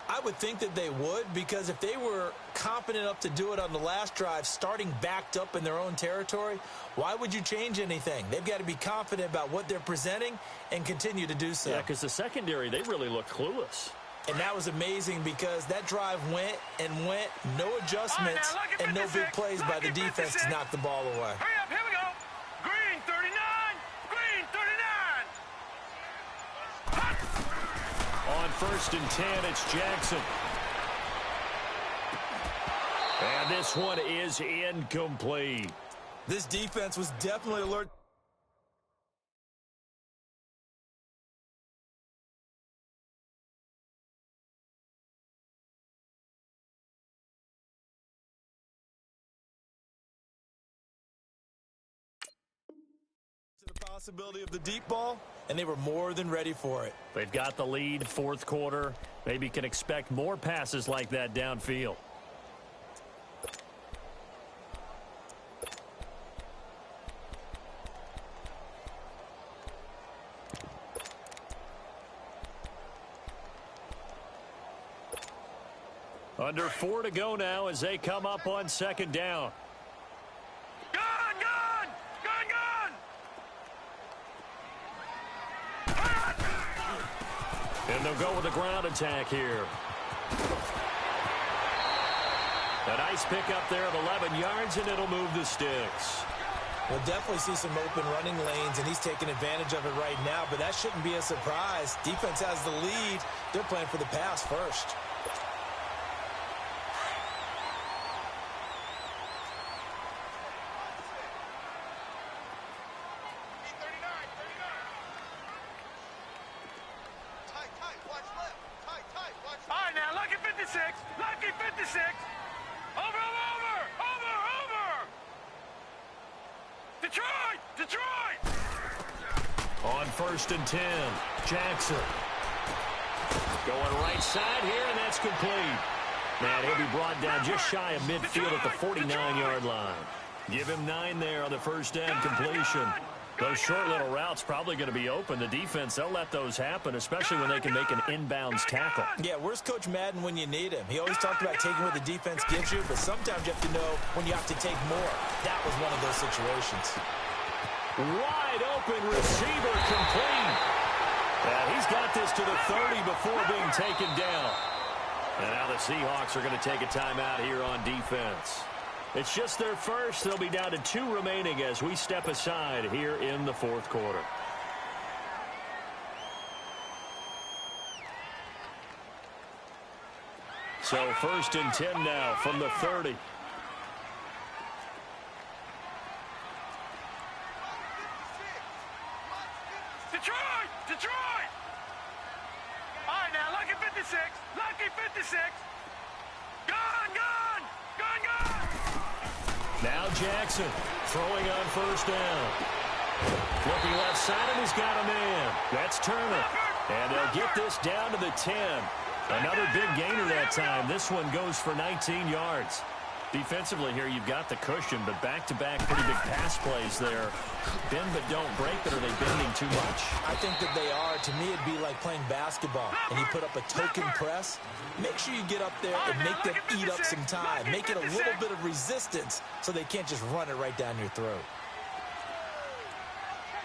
I would think that they would, because if they were confident enough to do it on the last drive, starting backed up in their own territory, why would you change anything? They've got to be confident about what they're presenting and continue to do so. Yeah, because the secondary, they really look clueless. And that was amazing because that drive went and went, no adjustments, and no big plays by the defense to knock the ball away. Hurry up, here we go. Green 39, green 39. first and 10. It's Jackson. And this one is incomplete. This defense was definitely alert to the possibility of the deep ball, and they were more than ready for it. They've got the lead, fourth quarter. Maybe can expect more passes like that downfield. Under 4 to go now as they come up on second down. Gun! Gun! Gun! Gun! And they'll go with a ground attack here. A nice pickup there of 11 yards, and it'll move the sticks. We'll definitely see some open running lanes, and he's taking advantage of it right now, but that shouldn't be a surprise. Defense has the lead. They're playing for the pass first. First and 10, Jackson. Going right side here, and that's complete. Man, he'll be brought down just shy of midfield at the 49-yard line. Give him 9 there on the first down completion. Those short little routes probably going to be open. The defense, they'll let those happen, especially when they can make an inbounds tackle. Yeah, where's Coach Madden when you need him? He always talked about taking what the defense gives you, but sometimes you have to know when you have to take more. That was one of those situations. Wide open receiver complete. And he's got this to the 30 before being taken down. And now the Seahawks are going to take a timeout here on defense. It's just their first. They'll be down to 2 remaining as we step aside here in the fourth quarter. So first and 10 now from the 30. Detroit! All right, now, lucky 56. Lucky 56. Gun! Now Jackson throwing on first down. Looking left side, and he's got a man. That's Turner. And they'll get this down to the 10. Another big gainer that time. This one goes for 19 yards. Defensively here, you've got the cushion, but back-to-back pretty big pass plays there. Bend but don't break, but are they bending too much? I think that they are. To me, it'd be like playing basketball, and you put up a token press. Make sure you get up there and make them eat up some time. Make it a little bit of resistance so they can't just run it right down your throat.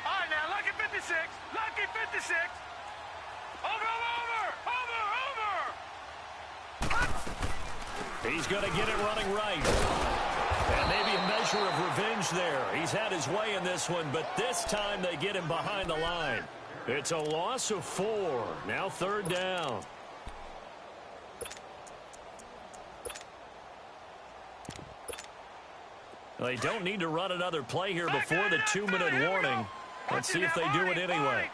All right, now, lucky 56. Lucky 56. Over. He's going to get it running right. And maybe a measure of revenge there. He's had his way in this one, but this time they get him behind the line. It's a loss of 4. Now third down. They don't need to run another play here before the 2-minute warning. Let's see if they do it anyway.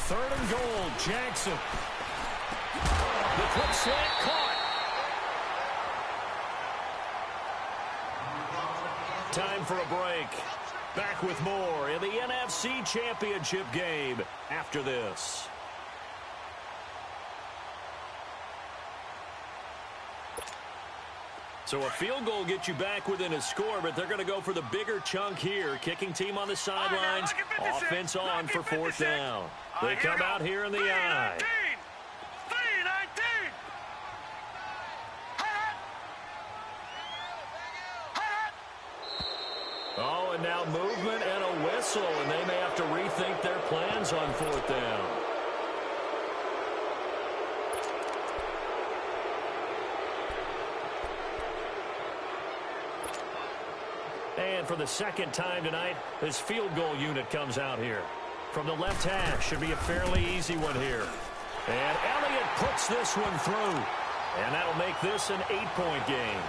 Third and goal, Jackson. The quick slant caught. Time for a break. Back with more in the NFC Championship game after this. So a field goal gets you back within a score, but they're going to go for the bigger chunk here. Kicking team on the sidelines. Offense on for fourth down. They come out here in the I. Oh, and now movement and a whistle, and they may have to rethink their plans on fourth down. And for the second time tonight, this field goal unit comes out here. From the left hash, should be a fairly easy one here. And Elliott puts this one through. And that'll make this an 8-point game.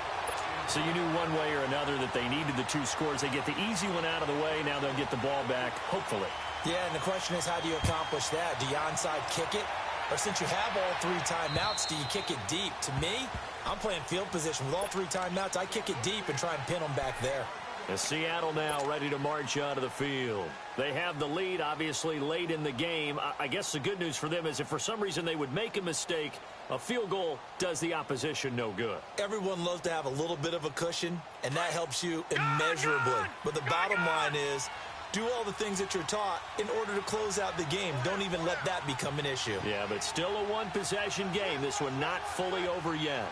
So you knew one way or another that they needed the 2 scores. They get the easy one out of the way. Now they'll get the ball back, hopefully. Yeah, and the question is, how do you accomplish that? Do you onside kick it? Or since you have all 3 timeouts, do you kick it deep? To me, I'm playing field position. With all 3 timeouts, I kick it deep and try and pin them back there. And Seattle now ready to march onto the field. They have the lead, obviously, late in the game. I guess the good news for them is if for some reason they would make a mistake, a field goal does the opposition no good. Everyone loves to have a little bit of a cushion, and that helps you immeasurably. But the bottom line is, do all the things that you're taught in order to close out the game. Don't even let that become an issue. Yeah, but still a one-possession game. This one not fully over yet.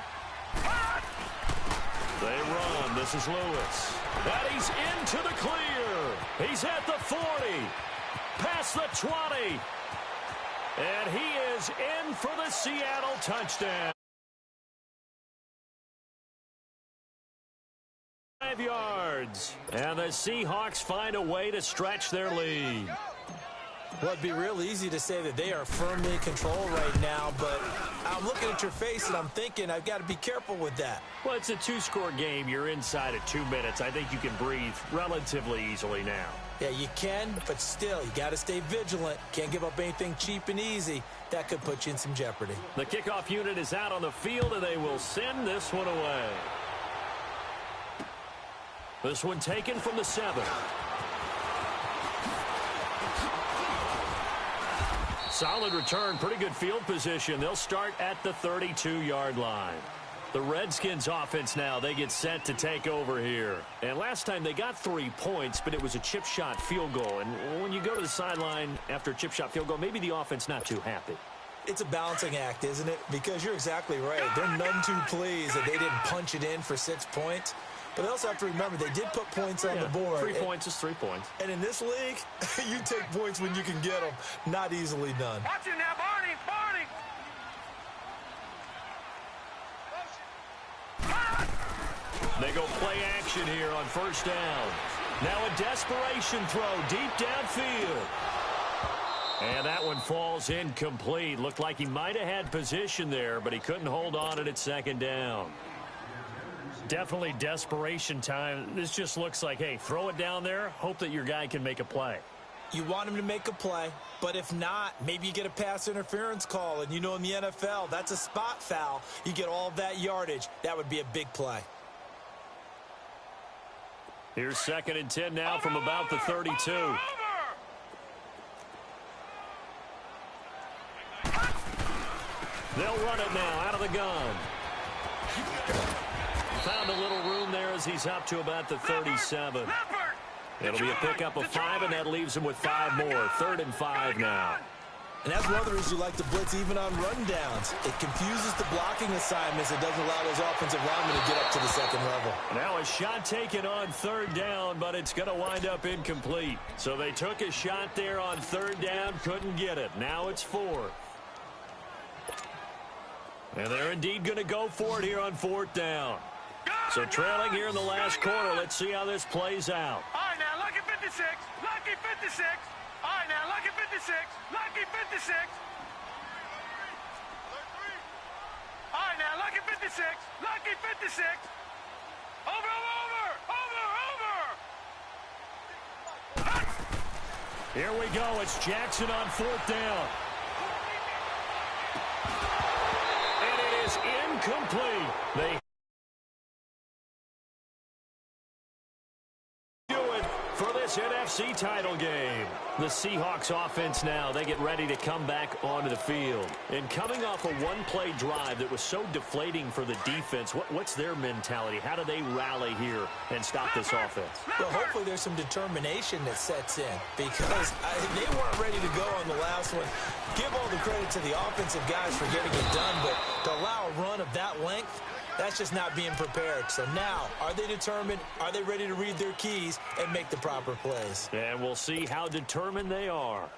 They run. This is Lewis. And he's into the clear. He's at the 40. Past the 20. And he is in for the Seattle touchdown. 5 yards. And the Seahawks find a way to stretch their lead. Well, it'd be real easy to say that they are firmly in control right now, but I'm looking at your face and I'm thinking I've got to be careful with that. Well, it's a 2-score game. You're inside at 2 minutes. I think you can breathe relatively easily now. Yeah, you can, but still, you got to stay vigilant. Can't give up anything cheap and easy. That could put you in some jeopardy. The kickoff unit is out on the field, and they will send this one away. This one taken from the 7. Solid return, pretty good field position. They'll start at the 32-yard line. The Redskins offense now, they get set to take over here. And last time they got 3 points, but it was a chip shot field goal. And when you go to the sideline after a chip shot field goal, maybe the offense not too happy. It's a balancing act, isn't it? Because you're exactly right. They're none too pleased that they didn't punch it in for 6 points. But they also have to remember they did put points on the board. 3 points is 3 points. And in this league, you take points when you can get them. Not easily done. Watch it now, Barney! Barney! They go play action here on first down. Now a desperation throw deep downfield. And that one falls incomplete. Looked like he might have had position there, but he couldn't hold on it at second down. Definitely desperation time. This just looks like, hey, throw it down there, hope that your guy can make a play. You want him to make a play, but if not, maybe you get a pass interference call. And you know in the NFL, that's a spot foul. You get all of that yardage. That would be a big play. Here's 2nd and 10 now from about the 32. They'll run it now out of the gun. Found a little room there as he's up to about the 37. It'll be a pickup of 5, and that leaves him with 5 more. 3rd and 5 now. And that's one of the reasons you like to blitz even on rundowns. It confuses the blocking assignments. It doesn't allow those offensive linemen to get up to the second level. Now a shot taken on 3rd down, but it's going to wind up incomplete. So they took a shot there on 3rd down, couldn't get it. Now it's 4th. And they're indeed going to go for it here on 4th down. So trailing here in the last quarter. Let's see how this plays out. All right, now, lucky 56. Lucky 56. All right, now, lucky 56. Lucky 56. All right, now, lucky 56. Lucky 56. Over, over, over, over. Here we go. It's Jackson on 4th down. And it is incomplete. They for this NFC title game. The Seahawks offense now, they get ready to come back onto the field. And coming off a one-play drive that was so deflating for the defense, what's their mentality? How do they rally here and stop this offense? Well, hopefully there's some determination that sets in because they weren't ready to go on the last one. Give all the credit to the offensive guys for getting it done, but to allow a run of that length, that's just not being prepared. So now, are they determined? Are they ready to read their keys and make the proper plays? And we'll see how determined they are.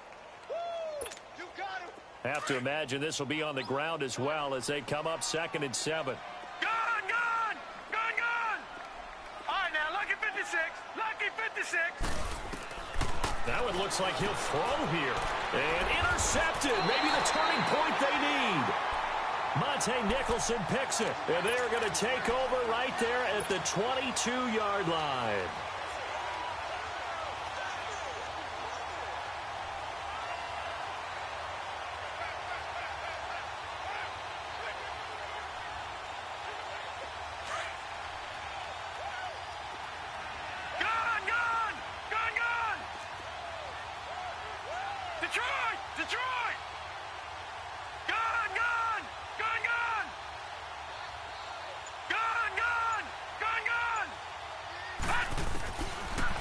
Have to imagine this will be on the ground as well as they come up 2nd and 7. Gone, gone, gone, gone. All right, now, lucky 56. looks like he'll throw here. And intercepted. Maybe the turning point they need. Monte Nicholson picks it. And they're going to take over right there at the 22-yard line.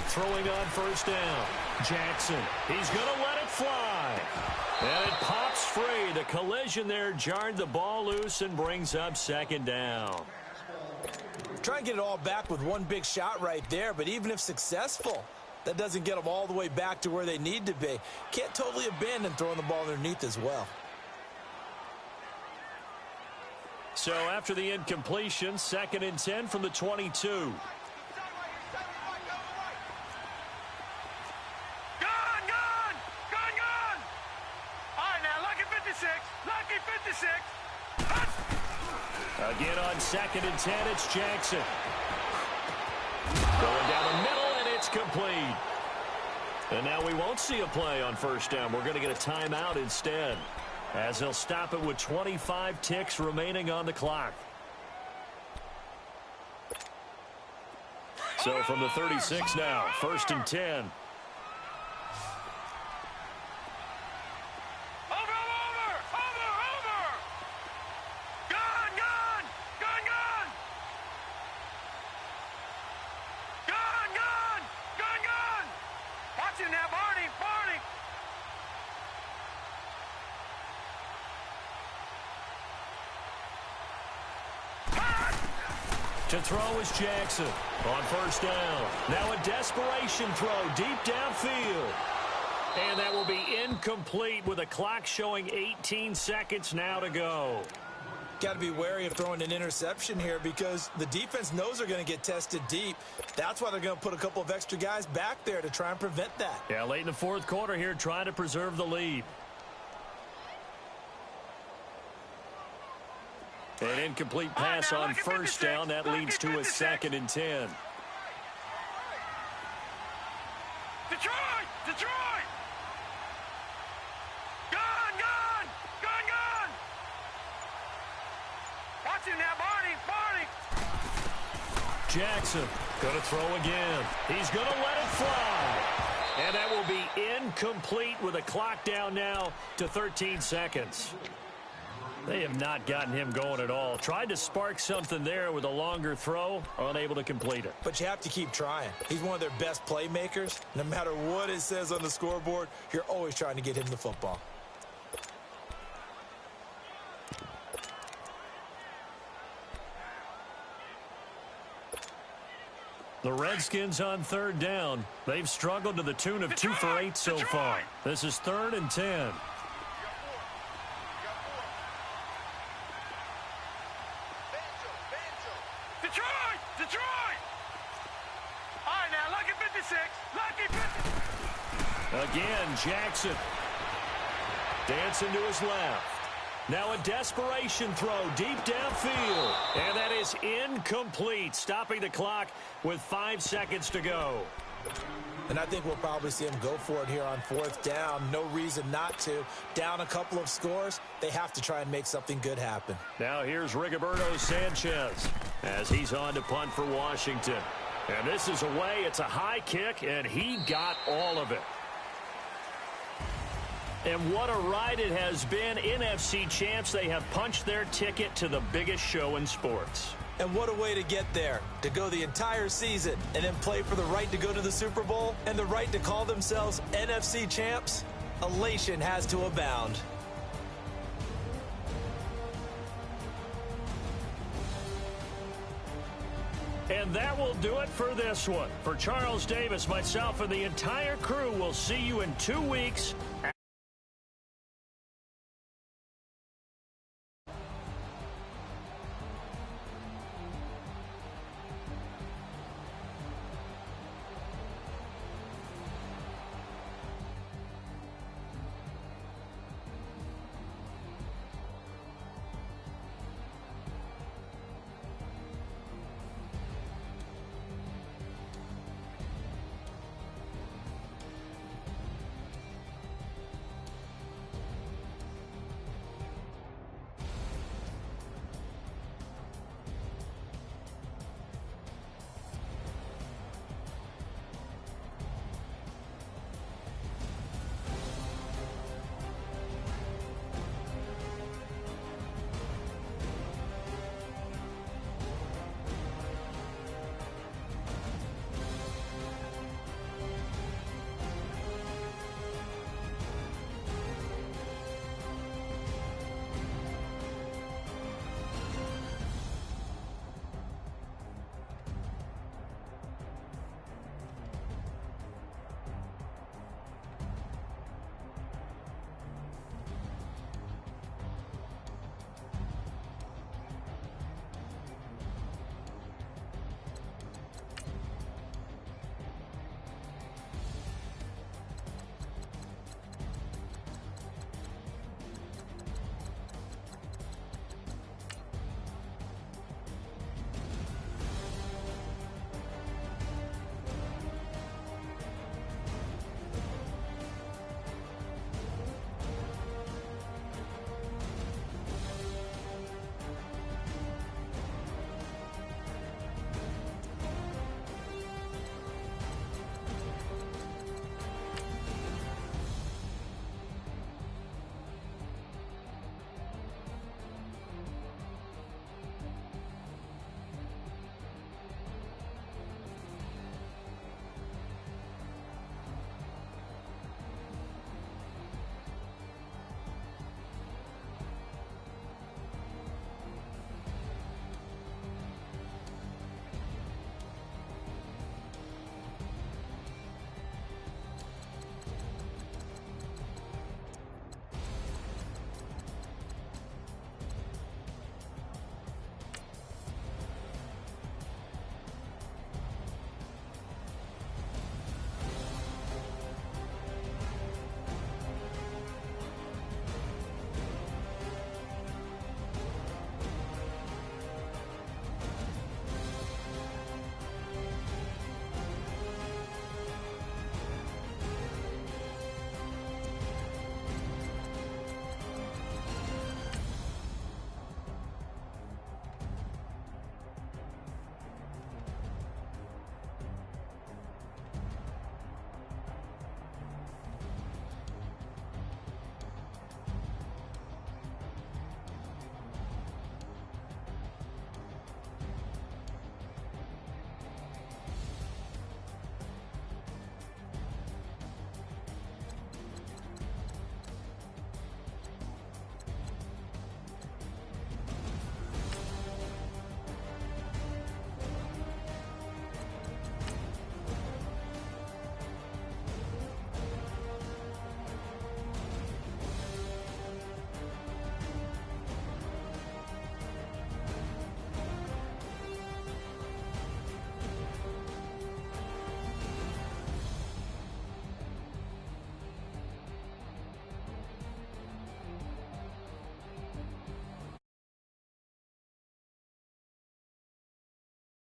Throwing on first down. Jackson. He's going to let it fly. And it pops free. The collision there jarred the ball loose and brings up second down. Try and get it all back with one big shot right there, but even if successful, that doesn't get them all the way back to where they need to be. Can't totally abandon throwing the ball underneath as well. So after the incompletion, 2nd and 10 from the 22. Again on 2nd and 10, it's Jackson. Going down the middle, and it's complete. And now we won't see a play on first down. We're going to get a timeout instead, as they'll stop it with 25 ticks remaining on the clock. So from the 36 now, 1st and 10. To throw is Jackson on first down. Now a desperation throw deep downfield. And that will be incomplete with the clock showing 18 seconds now to go. Got to be wary of throwing an interception here because the defense knows they're going to get tested deep. That's why they're going to put a couple of extra guys back there to try and prevent that. Yeah, late in the 4th quarter here, trying to preserve the lead. An incomplete pass on first down. That leads to a 2nd and 10. Detroit! Detroit! Gun! Watch him now, Barney! Jackson going to throw again. He's going to let it fly. And that will be incomplete with the clock down now to 13 seconds. They have not gotten him going at all. Tried to spark something there with a longer throw, unable to complete it. But you have to keep trying. He's one of their best playmakers. No matter what it says on the scoreboard, you're always trying to get him the football. The Redskins on 3rd down. They've struggled to the tune of 2 for 8 so far. This is 3rd and 10. Again, Jackson. Dancing to his left. Now a desperation throw deep downfield. And that is incomplete, stopping the clock with 5 seconds to go. And I think we'll probably see him go for it here on 4th down. No reason not to. Down a couple of scores, they have to try and make something good happen. Now here's Rigoberto Sanchez as he's on to punt for Washington. And this is away. It's a high kick, and he got all of it. And what a ride it has been. NFC champs, they have punched their ticket to the biggest show in sports. And what a way to get there, to go the entire season and then play for the right to go to the Super Bowl and the right to call themselves NFC champs. Elation has to abound. And that will do it for this one. For Charles Davis, myself, and the entire crew, we'll see you in 2 weeks